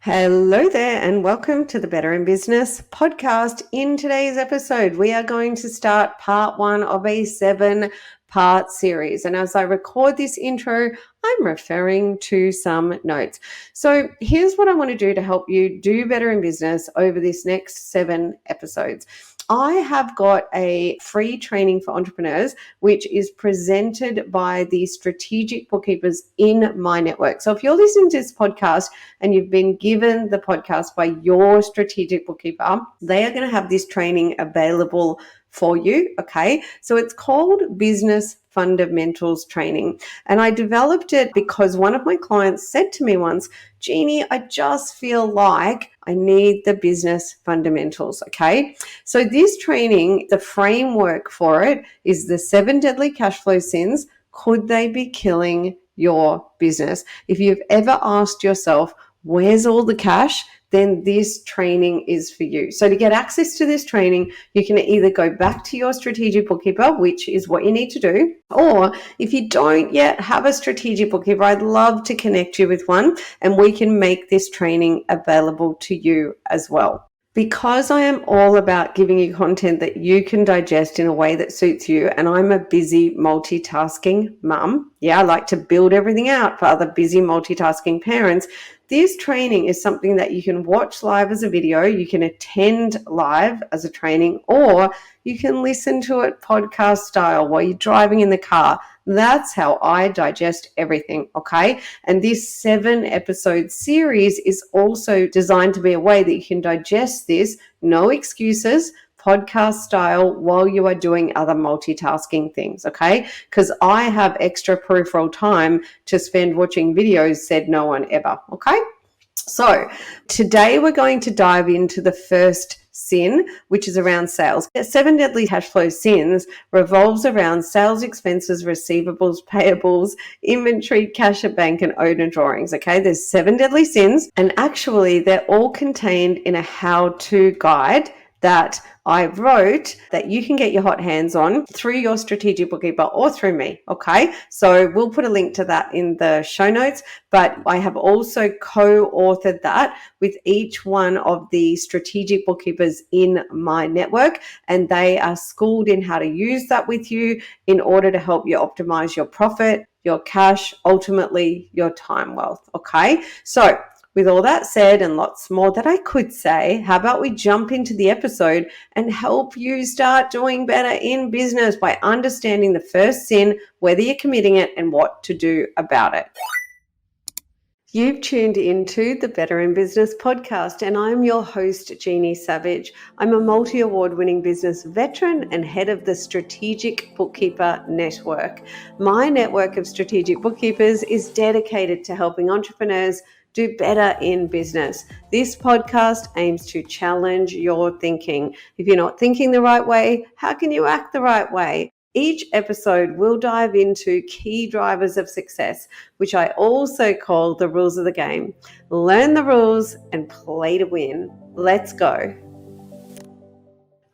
Hello there, and welcome to the Better in Business podcast. In today's episode, we are going to start part one of a 7-part series. And as I record this intro, I'm referring to some notes. So here's what I want to do to help you do better in business over this next 7 episodes. I have got a free training for entrepreneurs, which is presented by the strategic bookkeepers in my network. So if you're listening to this podcast and you've been given the podcast by your strategic bookkeeper, they are going to have this training available for you. Okay. So it's called Business Fundamentals Training. And I developed it because one of my clients said to me once, Jeannie, I just feel like I need the business fundamentals. Okay. So this training, the framework for it is the 7 deadly cash flow sins. Could they be killing your business? If you've ever asked yourself, where's all the cash? Then this training is for you. So to get access to this training, you can either go back to your strategic bookkeeper, which is what you need to do, or if you don't yet have a strategic bookkeeper, I'd love to connect you with one and we can make this training available to you as well. Because I am all about giving you content that you can digest in a way that suits you, and I'm a busy multitasking mum. Yeah, I like to build everything out for other busy multitasking parents. This training is something that you can watch live as a video, you can attend live as a training, or you can listen to it podcast style while you're driving in the car. That's how I digest everything, okay? And this 7-episode series is also designed to be a way that you can digest this, no excuses, podcast style while you are doing other multitasking things, okay? Because I have extra peripheral time to spend watching videos, said no one ever, okay? So today we're going to dive into the first sin, which is around sales. 7 deadly cash flow sins revolves around sales expenses, receivables, payables, inventory, cash at bank, and owner drawings. Okay, there's 7 deadly sins, and actually they're all contained in a how-to guide that I wrote that you can get your hot hands on through your strategic bookkeeper or through me. Okay, so we'll put a link to that in the show notes, but I have also co-authored that with each one of the strategic bookkeepers in my network, and they are schooled in how to use that with you in order to help you optimize your profit, your cash, ultimately your time wealth. Okay, so with all that said and lots more that I could say, how about we jump into the episode and help you start doing better in business by understanding the first sin, whether you're committing it, and what to do about it. You've tuned into the Better in Business podcast, and I'm your host, Jeannie Savage. I'm a multi-award winning business veteran and head of the Strategic Bookkeeper Network. My network of strategic bookkeepers is dedicated to helping entrepreneurs do better in business. This podcast aims to challenge your thinking. If you're not thinking the right way, how can you act the right way? Each episode will dive into key drivers of success, which I also call the rules of the game. Learn the rules and play to win. Let's go.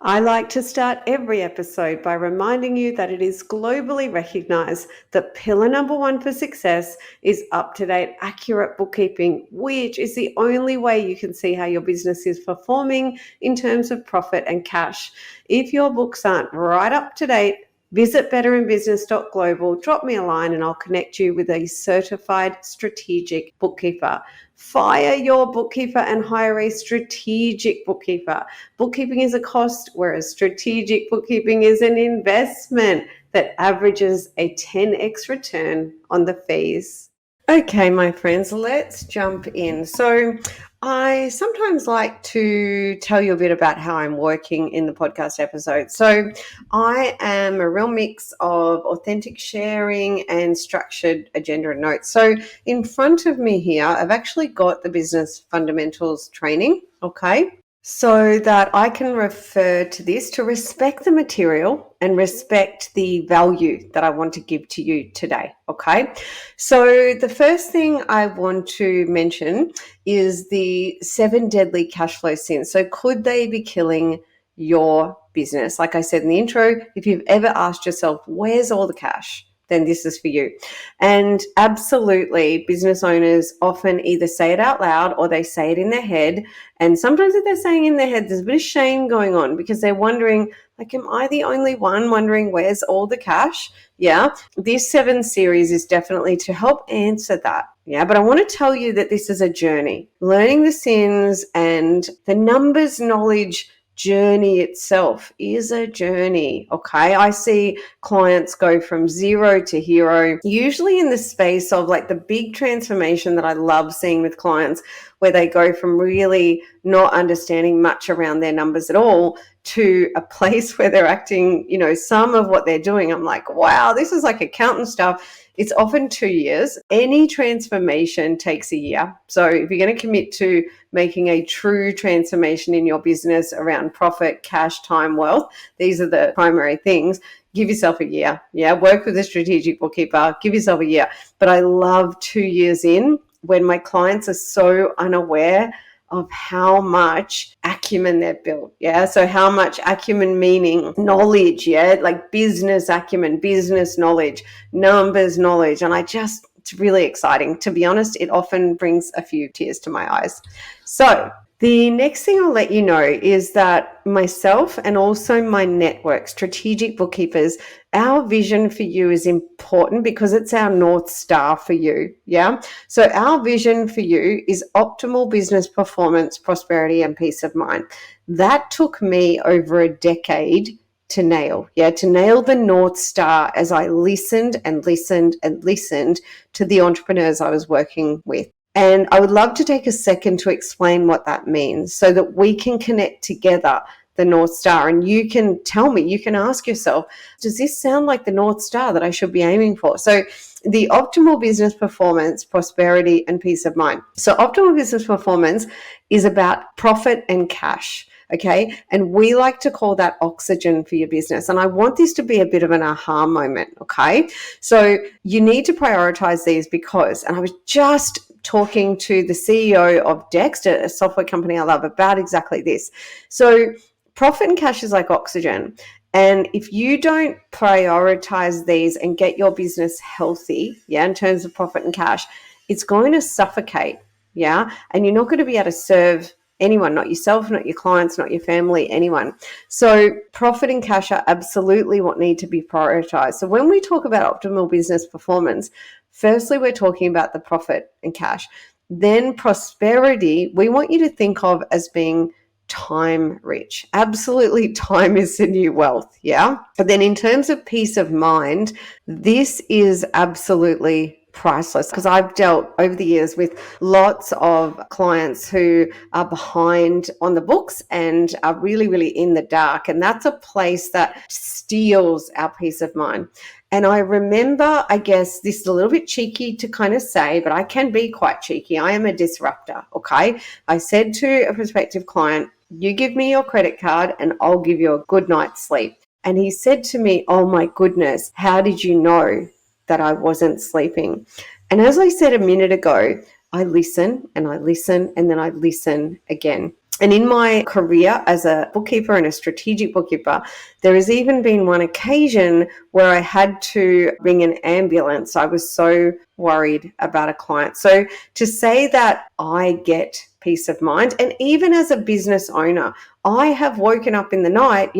I like to start every episode by reminding you that it is globally recognized that pillar number 1 for success is up-to-date, accurate bookkeeping, which is the only way you can see how your business is performing in terms of profit and cash. If your books aren't right up to date, visit betterinbusiness.global, drop me a line, and I'll connect you with a certified strategic bookkeeper. Fire your bookkeeper and hire a strategic bookkeeper. Bookkeeping is a cost, whereas strategic bookkeeping is an investment that averages a 10x return on the fees. Okay, my friends, let's jump in. So I sometimes like to tell you a bit about how I'm working in the podcast episode. So I am a real mix of authentic sharing and structured agenda and notes. So in front of me here, I've actually got the business fundamentals training, okay? So that I can refer to this to respect the material and respect the value that I want to give to you today, okay? So the first thing I want to mention is the 7 deadly cash flow sins. So could they be killing your business? Like I said in the intro, if you've ever asked yourself, where's all the cash? then this is for you. And absolutely, business owners often either say it out loud or they say it in their head. And sometimes if they're saying in their head, there's a bit of shame going on because they're wondering, like, am I the only one wondering where's all the cash? Yeah, this 7 series is definitely to help answer that. Yeah, but I want to tell you that this is a journey. Learning the sins and the numbers knowledge journey itself is a journey. Okay, I see clients go from 0 to hero, usually in the space of like the big transformation that I love seeing with clients, where they go from really not understanding much around their numbers at all to a place where they're acting, some of what they're doing. I'm like, wow, this is like accountant stuff. It's often 2 years. Any transformation takes a year. So if you're going to commit to making a true transformation in your business around profit, cash, time, wealth, these are the primary things. Give yourself a year. Yeah, work with a strategic bookkeeper. Give yourself a year. But I love 2 years in when my clients are so unaware of how much acumen they've built. Yeah. So how much acumen meaning knowledge. Yeah. Like business acumen, business knowledge, numbers knowledge. And it's really exciting. To be honest, it often brings a few tears to my eyes. So the next thing I'll let you know is that myself and also my network, strategic bookkeepers, our vision for you is important because it's our North Star for you. Yeah. So our vision for you is optimal business performance, prosperity, and peace of mind. That took me over a decade to nail. Yeah. To nail the North Star as I listened and listened and listened to the entrepreneurs I was working with. And I would love to take a second to explain what that means so that we can connect together the North Star. And you can tell me, you can ask yourself, does this sound like the North Star that I should be aiming for? So the optimal business performance, prosperity, and peace of mind. So optimal business performance is about profit and cash. Okay. And we like to call that oxygen for your business. And I want this to be a bit of an aha moment. Okay. So you need to prioritize these because, and I was just talking to the CEO of Dexter, a software company I love, about exactly this. So profit and cash is like oxygen. And if you don't prioritize these and get your business healthy, in terms of profit and cash, it's going to suffocate. And you're not going to be able to serve anyone, not yourself, not your clients, not your family, anyone. So profit and cash are absolutely what need to be prioritized. So when we talk about optimal business performance, firstly, we're talking about the profit and cash. Then prosperity, we want you to think of as being time rich. Absolutely, time is the new wealth. Yeah. But then in terms of peace of mind, this is absolutely priceless because I've dealt over the years with lots of clients who are behind on the books and are really, really in the dark. And that's a place that steals our peace of mind. And I remember, I guess this is a little bit cheeky to kind of say, but I can be quite cheeky. I am a disruptor. Okay. I said to a prospective client, you give me your credit card and I'll give you a good night's sleep. And he said to me, oh my goodness, how did you know that I wasn't sleeping? And as I said a minute ago, I listen and I listen and then I listen again. And in my career as a bookkeeper and a strategic bookkeeper, there has even been one occasion where I had to ring an ambulance. I was so worried about a client. So to say that I get peace of mind, and even as a business owner, I have woken up in the night,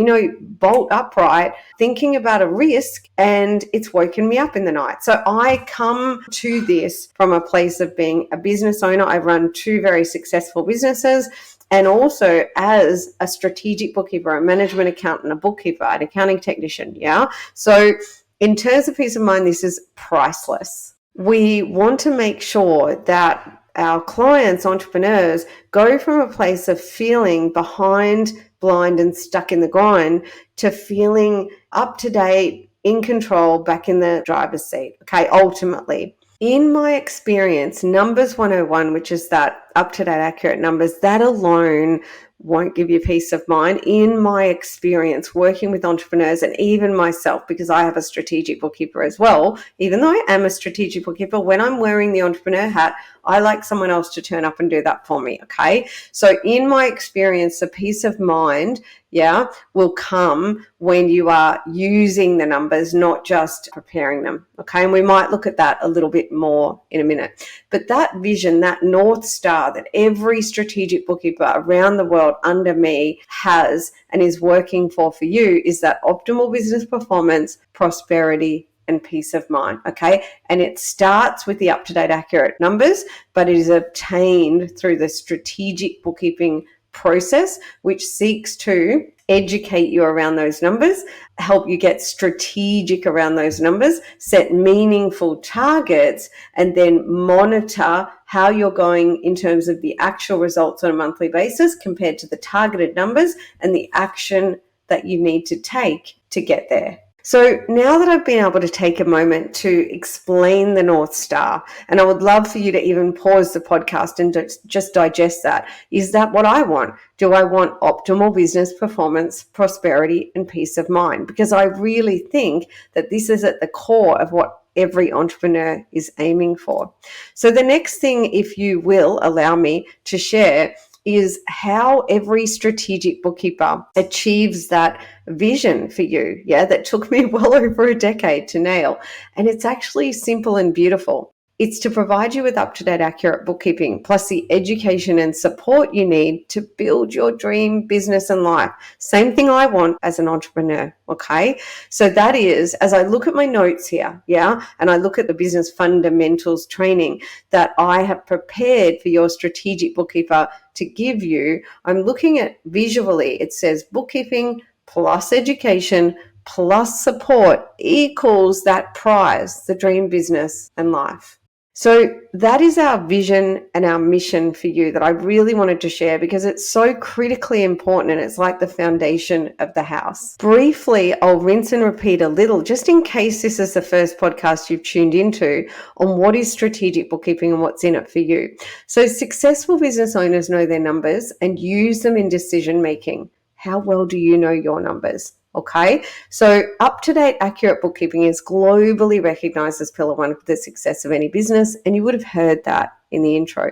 bolt upright, thinking about a risk, and it's woken me up in the night. So I come to this from a place of being a business owner. I run 2 very successful businesses. And also as a strategic bookkeeper, a management accountant, a bookkeeper, an accounting technician. Yeah. So in terms of peace of mind, this is priceless. We want to make sure that our clients, entrepreneurs, go from a place of feeling behind, blind, and stuck in the grind to feeling up to date, in control, back in the driver's seat. Okay. Ultimately, in my experience, numbers 101, which is that up-to-date accurate numbers, that alone won't give you peace of mind. In my experience working with entrepreneurs and even myself, because I have a strategic bookkeeper as well, even though I am a strategic bookkeeper, when I'm wearing the entrepreneur hat, I like someone else to turn up and do that for me. Okay. So in my experience, the peace of mind, will come when you are using the numbers, not just preparing them. Okay. And we might look at that a little bit more in a minute. But that vision, that North Star that every strategic bookkeeper around the world under me has and is working for you is that optimal business performance, prosperity, and peace of mind. Okay. And it starts with the up-to-date accurate numbers, but it is obtained through the strategic bookkeeping process, which seeks to educate you around those numbers, help you get strategic around those numbers, set meaningful targets, and then monitor how you're going in terms of the actual results on a monthly basis compared to the targeted numbers and the action that you need to take to get there. So now that I've been able to take a moment to explain the North Star, and I would love for you to even pause the podcast and just digest that. Is that what I want? Do I want optimal business performance, prosperity, and peace of mind? Because I really think that this is at the core of what every entrepreneur is aiming for. So the next thing, if you will allow me to share, is how every strategic bookkeeper achieves that vision for you, that took me well over a decade to nail. And it's actually simple and beautiful. It's to provide you with up-to-date, accurate bookkeeping, plus the education and support you need to build your dream business and life. Same thing I want as an entrepreneur, okay? So that is, as I look at my notes here, and I look at the business fundamentals training that I have prepared for your strategic bookkeeper to give you, I'm looking at visually, it says bookkeeping plus education plus support equals that prize, the dream business and life. So that is our vision and our mission for you that I really wanted to share because it's so critically important and it's like the foundation of the house. Briefly, I'll rinse and repeat a little just in case this is the first podcast you've tuned into on what is strategic bookkeeping and what's in it for you. So successful business owners know their numbers and use them in decision making. How well do you know your numbers? Okay, so up-to-date, accurate bookkeeping is globally recognized as pillar one of the success of any business, and you would have heard that in the intro,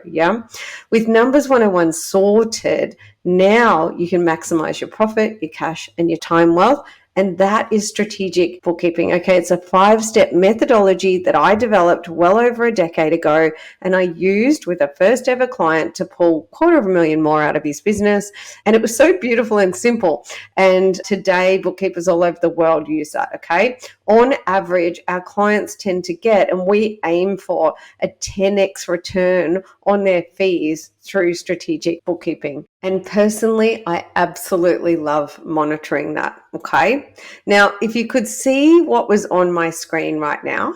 With Numbers 101 sorted, now you can maximize your profit, your cash, and your time wealth, and that is strategic bookkeeping. Okay, it's a 5-step methodology that I developed well over a decade ago, and I used with a first ever client to pull $250,000 more out of his business. And it was so beautiful and simple. And today, bookkeepers all over the world use that. Okay, on average, our clients tend to get, and we aim for, a 10x return on their fees through strategic bookkeeping. And personally, I absolutely love monitoring that. Okay. Now, if you could see what was on my screen right now,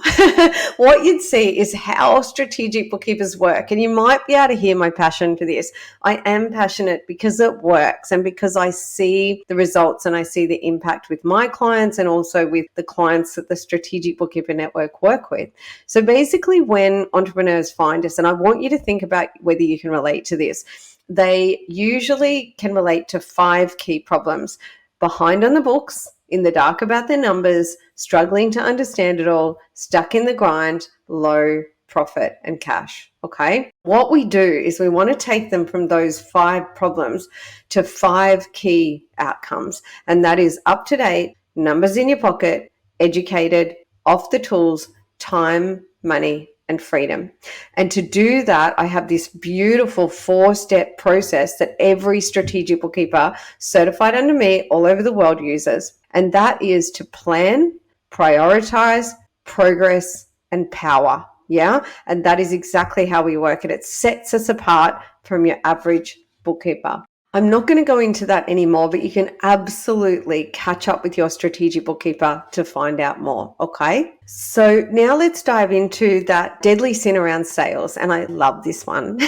what you'd see is how strategic bookkeepers work. And you might be able to hear my passion for this. I am passionate because it works and because I see the results and I see the impact with my clients and also with the clients that the Strategic Bookkeeper Network work with. So basically, when entrepreneurs find us, and I want you to think about whether you can relate to this, they usually can relate to 5 key problems: behind on the books, in the dark about their numbers, struggling to understand it all, stuck in the grind, low profit and cash. Okay. What we do is we want to take them from those 5 problems to 5 key outcomes. And that is up to date, numbers in your pocket, educated, off the tools, time, money, and freedom. And to do that, I have this beautiful 4-step process that every strategic bookkeeper certified under me all over the world uses. And that is to plan, prioritize, progress, and power. And that is exactly how we work it. It sets us apart from your average bookkeeper. I'm not going to go into that anymore, but you can absolutely catch up with your strategic bookkeeper to find out more. Okay. So now let's dive into that deadly sin around sales. And I love this one.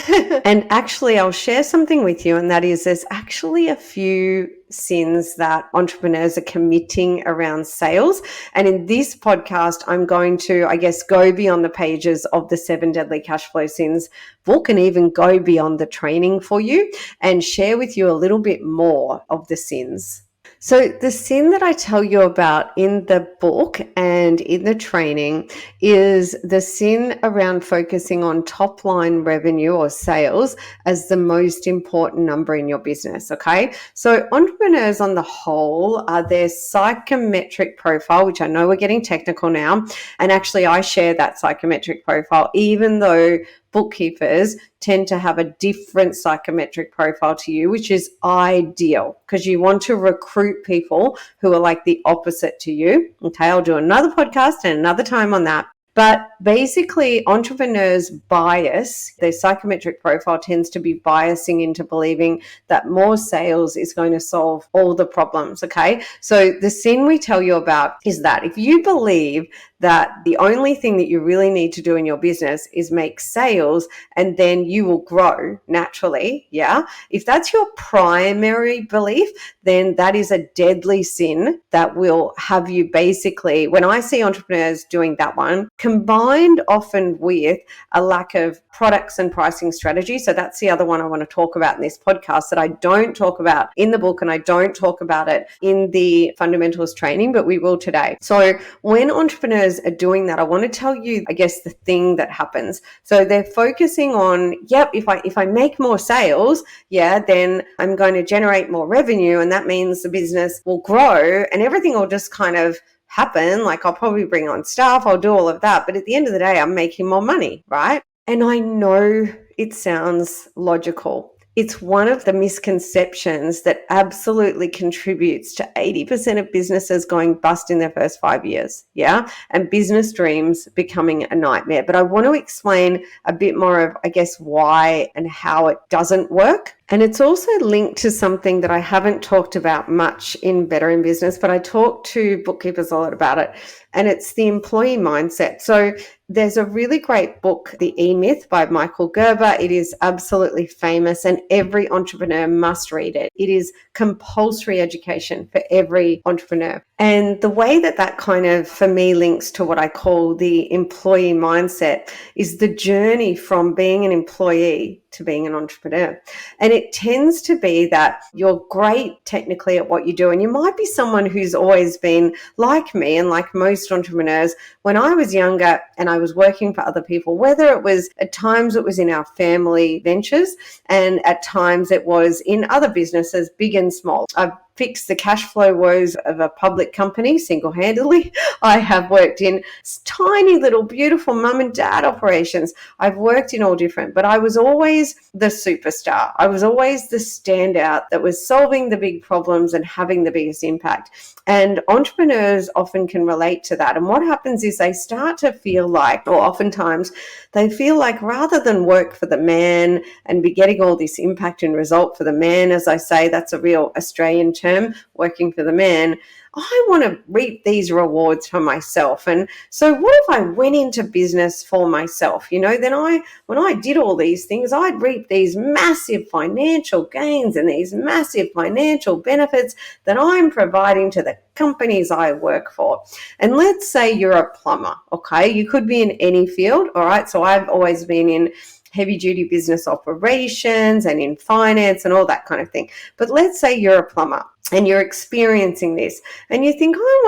And actually, I'll share something with you. And that is, there's actually a few sins that entrepreneurs are committing around sales. And in this podcast, I'm going to, go beyond the pages of the 7 Deadly Cash Flow Sins book and even go beyond the training for you and share with you a little bit more of the sins. So, the sin that I tell you about in the book and in the training is the sin around focusing on top line revenue or sales as the most important number in your business. Okay. So, entrepreneurs on the whole are their psychometric profile, which I know we're getting technical now. And actually, I share that psychometric profile, even though bookkeepers tend to have a different psychometric profile to you, which is ideal because you want to recruit people who are like the opposite to you. Okay, I'll do another podcast and another time on that. But basically, entrepreneurs bias, their psychometric profile tends to be biasing into believing that more sales is going to solve all the problems. Okay. So the sin we tell you about is that if you believe that the only thing that you really need to do in your business is make sales and then you will grow naturally. Yeah. If that's your primary belief, then that is a deadly sin that will have you basically, when I see entrepreneurs doing that one, combined often with a lack of products and pricing strategy. So that's the other one I want to talk about in this podcast that I don't talk about in the book and I don't talk about it in the fundamentals training, but we will today. So when entrepreneurs are doing that, I want to tell you, I guess, the thing that happens. So they're focusing on, if I make more sales, then I'm going to generate more revenue and that means the business will grow and everything will just kind of happen. Like I'll probably bring on staff, I'll do all of that. But at the end of the day, I'm making more money, right? And I know it sounds logical. It's one of the misconceptions that absolutely contributes to 80% of businesses going bust in their first 5 years. Yeah. And business dreams becoming a nightmare. But I want to explain a bit more of, I guess, why and how it doesn't work. And it's also linked to something that I haven't talked about much in Better in Business, but I talk to bookkeepers a lot about it. And it's the employee mindset. So there's a really great book, The E-Myth by Michael Gerber. It is absolutely famous and every entrepreneur must read it. It is compulsory education for every entrepreneur. And the way that kind of, for me, links to what I call the employee mindset is the journey from being an employee to being an entrepreneur. And it tends to be that you're great technically at what you do. And you might be someone who's always been like me and like most entrepreneurs. When I was younger and I was working for other people, whether it was at times it was in our family ventures and at times it was in other businesses, big and small. I've fix the cash flow woes of a public company single-handedly. I have worked in tiny little beautiful mum and dad operations. I've worked in all different, but I was always the superstar. I was always the standout that was solving the big problems and having the biggest impact. And entrepreneurs often can relate to that. And what happens is they start to feel like, or oftentimes they feel like rather than work for the man and be getting all this impact and result for the man, as I say, that's a real Australian term, working for the man, I want to reap these rewards for myself. And so what if I went into business for myself? Then when I did all these things, I'd reap these massive financial gains and these massive financial benefits that I'm providing to the companies I work for. And let's say you're a plumber, okay? You could be in any field, all right? So I've always been in heavy duty business operations and in finance and all that kind of thing. But let's say you're a plumber and you're experiencing this and you think, I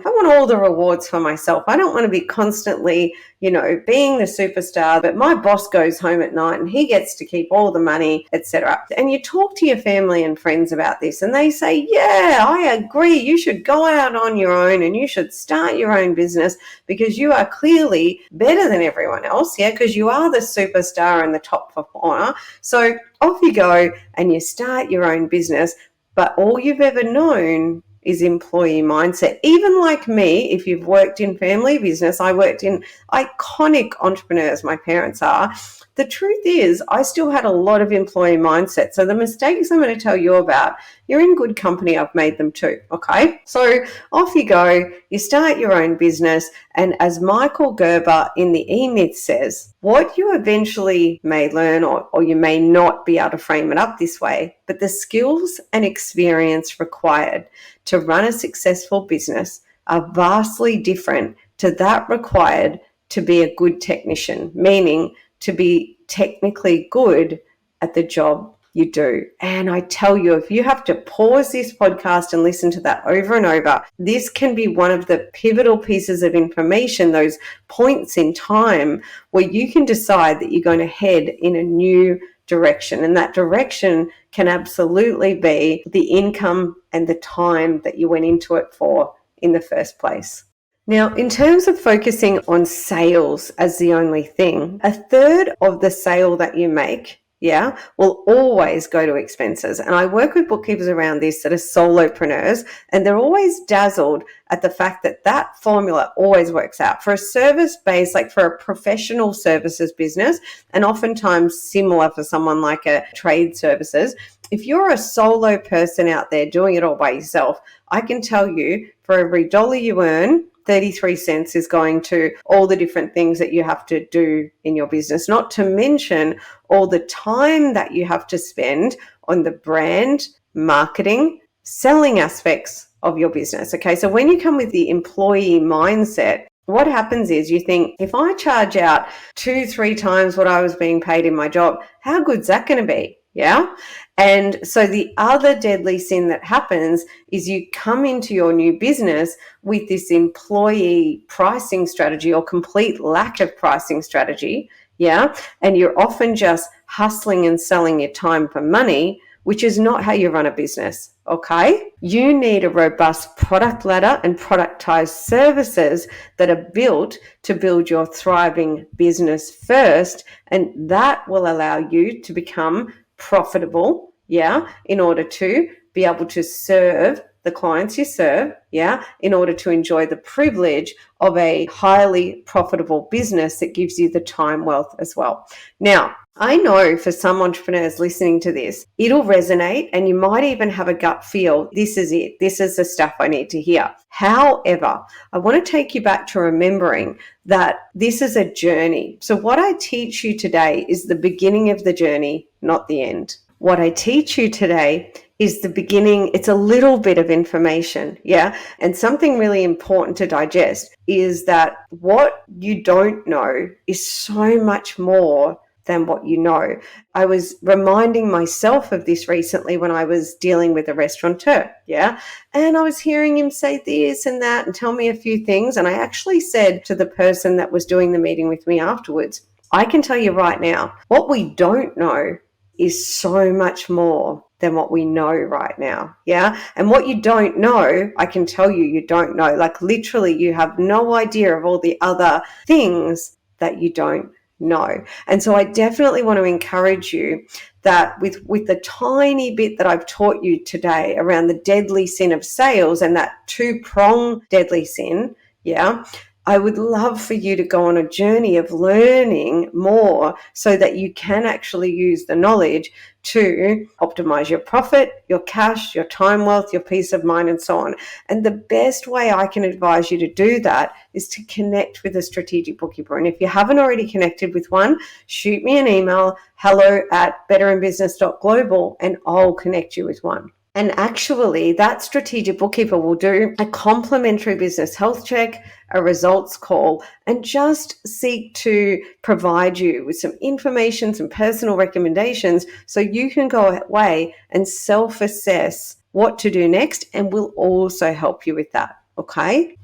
want all the rewards for myself. I don't want to be constantly, being the superstar, but my boss goes home at night and he gets to keep all the money, etc. And you talk to your family and friends about this and they say, yeah, I agree. You should go out on your own and you should start your own business because you are clearly better than everyone else. Yeah, because you are the superstar and the top performer. So off you go and you start your own business. But all you've ever known is employee mindset. Even like me, if you've worked in family business, I worked in iconic entrepreneurs, my parents are. The truth is, I still had a lot of employee mindset. So the mistakes I'm going to tell you about, you're in good company. I've made them too. Okay. So off you go. You start your own business. And as Michael Gerber in the E-Myth says, what you eventually may learn, or you may not be able to frame it up this way, but the skills and experience required to run a successful business are vastly different to that required to be a good technician, meaning to be technically good at the job You do. And I tell you, if you have to pause this podcast and listen to that over and over, this can be one of the pivotal pieces of information, those points in time where you can decide that you're going to head in a new direction. And that direction can absolutely be the income and the time that you went into it for in the first place. Now, in terms of focusing on sales as the only thing, a third of the sale that you make will always go to expenses. And I work with bookkeepers around this that are solopreneurs, and they're always dazzled at the fact that that formula always works out for a service-based, like for a professional services business, and oftentimes similar for someone like a trade services. If you're a solo person out there doing it all by yourself, I can tell you for every dollar you earn, 33 cents is going to all the different things that you have to do in your business, not to mention all the time that you have to spend on the brand, marketing, selling aspects of your business. Okay, so when you come with the employee mindset, what happens is you think, if I charge out 2-3 times what I was being paid in my job, how good's that going to be? Yeah. And so the other deadly sin that happens is you come into your new business with this employee pricing strategy or complete lack of pricing strategy. Yeah. And you're often just hustling and selling your time for money, which is not how you run a business. Okay. You need a robust product ladder and productized services that are built to build your thriving business first. And that will allow you to become profitable, in order to be able to serve the clients you serve, in order to enjoy the privilege of a highly profitable business that gives you the time wealth as well. Now, I know for some entrepreneurs listening to this, it'll resonate and you might even have a gut feel, this is it, this is the stuff I need to hear. However, I want to take you back to remembering that this is a journey. So what I teach you today is the beginning of the journey, not the end. What I teach you today is the beginning. It's a little bit of information, and something really important to digest is that what you don't know is so much more than what you know. I was reminding myself of this recently when I was dealing with a restaurateur, and I was hearing him say this and that and tell me a few things, and I actually said to the person that was doing the meeting with me afterwards, I can tell you right now, what we don't know is so much more than what we know right now, and what you don't know, I can tell you, you don't know. Like literally, you have no idea of all the other things that you don't know. And so I definitely want to encourage you that with the tiny bit that I've taught you today around the deadly sin of sales and that 2-prong deadly sin, I would love for you to go on a journey of learning more so that you can actually use the knowledge to optimize your profit, your cash, your time wealth, your peace of mind, and so on. And the best way I can advise you to do that is to connect with a strategic bookkeeper. And if you haven't already connected with one, shoot me an email, hello@betterinbusiness.global, and I'll connect you with one. And actually, that strategic bookkeeper will do a complimentary business health check, a results call, and just seek to provide you with some information, some personal recommendations, so you can go away and self-assess what to do next, and we'll also help you with that, okay?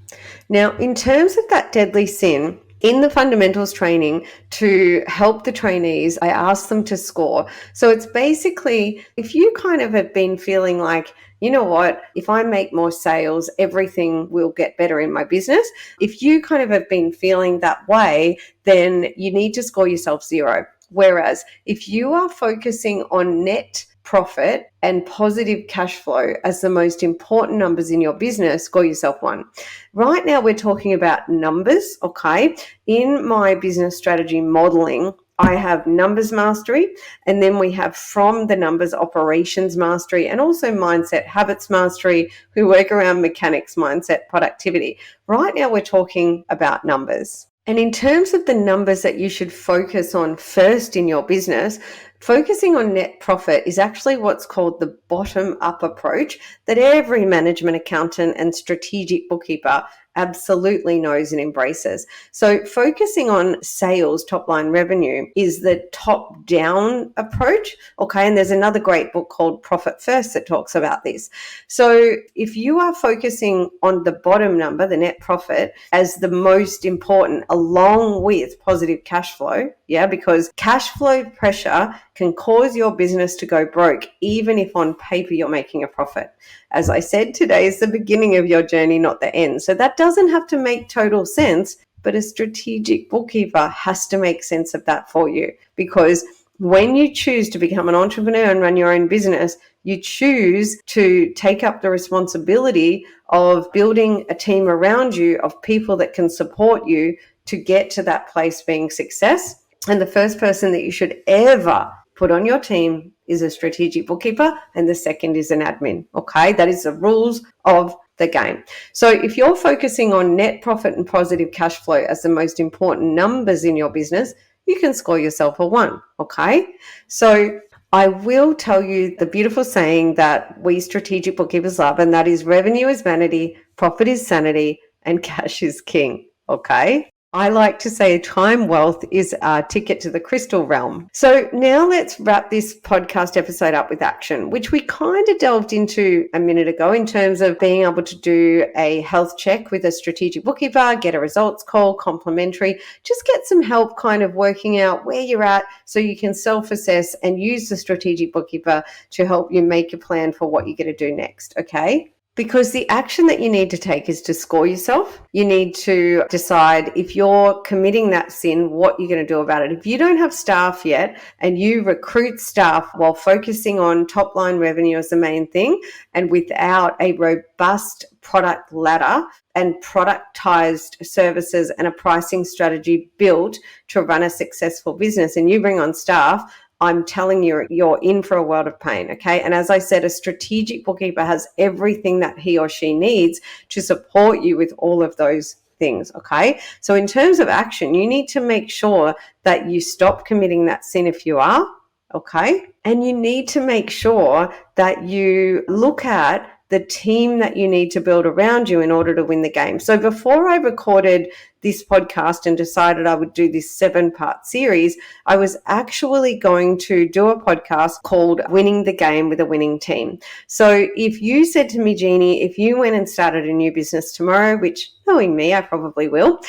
Now, in terms of that deadly sin, in the fundamentals training to help the trainees, I ask them to score. So it's basically, if you kind of have been feeling like, you know what, if I make more sales, everything will get better in my business. If you kind of have been feeling that way, then you need to score yourself 0. Whereas if you are focusing on net profit and positive cash flow as the most important numbers in your business, score yourself 1. Right now we're talking about numbers, okay? In my business strategy modeling, I have numbers mastery, and then we have from the numbers operations mastery, and also mindset habits mastery. We work around mechanics, mindset, productivity. Right now we're talking about numbers. And in terms of the numbers that you should focus on first in your business, focusing on net profit is actually what's called the bottom-up approach that every management accountant and strategic bookkeeper absolutely knows and embraces. So focusing on sales, top line revenue is the top down approach. Okay. And there's another great book called Profit First that talks about this. So if you are focusing on the bottom number, the net profit, as the most important, along with positive cash flow, because cash flow pressure can cause your business to go broke, even if on paper you're making a profit. As I said, today is the beginning of your journey, not the end. So that doesn't have to make total sense, but a strategic bookkeeper has to make sense of that for you, because when you choose to become an entrepreneur and run your own business, you choose to take up the responsibility of building a team around you of people that can support you to get to that place being success. And the first person that you should ever put on your team is a strategic bookkeeper, and the second is an admin. Okay, that is the rules of the game. So if you're focusing on net profit and positive cash flow as the most important numbers in your business, you can score yourself a 1. Okay, so I will tell you the beautiful saying that we strategic bookkeepers love, and that is revenue is vanity, profit is sanity, and cash is king. Okay. I like to say time wealth is our ticket to the crystal realm. So now let's wrap this podcast episode up with action, which we kind of delved into a minute ago in terms of being able to do a health check with a strategic bookkeeper, get a results call, complimentary, just get some help kind of working out where you're at so you can self-assess and use the strategic bookkeeper to help you make a plan for what you're going to do next. Okay. Because the action that you need to take is to score yourself. You need to decide if you're committing that sin, what you're going to do about it. If you don't have staff yet and you recruit staff while focusing on top line revenue as the main thing and without a robust product ladder and productized services and a pricing strategy built to run a successful business, and you bring on staff, I'm telling you, you're in for a world of pain, okay? And as I said, a strategic bookkeeper has everything that he or she needs to support you with all of those things, okay? So in terms of action, you need to make sure that you stop committing that sin if you are, okay? And you need to make sure that you look at the team that you need to build around you in order to win the game. So before I recorded this podcast and decided I would do this 7-part series, I was actually going to do a podcast called Winning the Game with a Winning Team. So if you said to me, Jeannie, if you went and started a new business tomorrow, which knowing me, I probably will,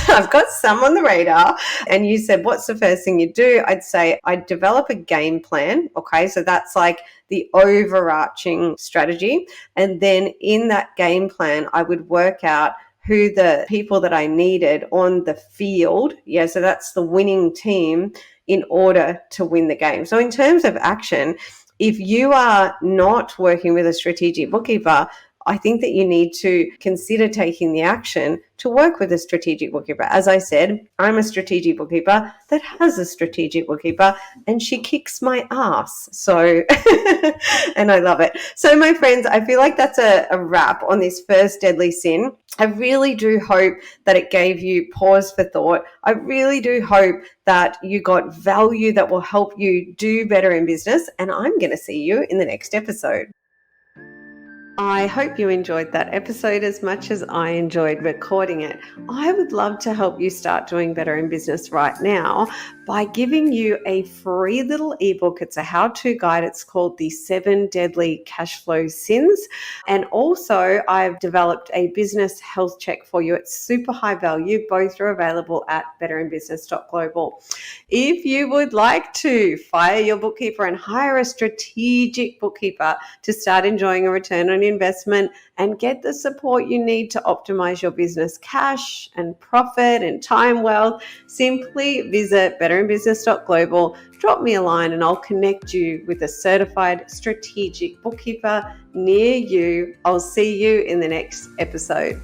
I've got some on the radar, and you said, what's the first thing you do? I'd say I'd develop a game plan. Okay, so that's like the overarching strategy. And then in that game plan, I would work out who the people that I needed on the field. Yeah, so that's the winning team in order to win the game. So in terms of action, if you are not working with a strategic bookkeeper, I think that you need to consider taking the action to work with a strategic bookkeeper. As I said, I'm a strategic bookkeeper that has a strategic bookkeeper, and she kicks my ass. So, and I love it. So my friends, I feel like that's a wrap on this first deadly sin. I really do hope that it gave you pause for thought. I really do hope that you got value that will help you do better in business. And I'm going to see you in the next episode. I hope you enjoyed that episode as much as I enjoyed recording it. I would love to help you start doing better in business right now by giving you a free little ebook. It's a how-to guide. It's called The 7 Deadly Cash Flow Sins. And also I've developed a business health check for you. It's super high value. Both are available at betterinbusiness.global. If you would like to fire your bookkeeper and hire a strategic bookkeeper to start enjoying a return on investment and get the support you need to optimize your business cash and profit and time wealth, simply visit betterinbusiness.global, drop me a line, and I'll connect you with a certified strategic bookkeeper near you. I'll see you in the next episode.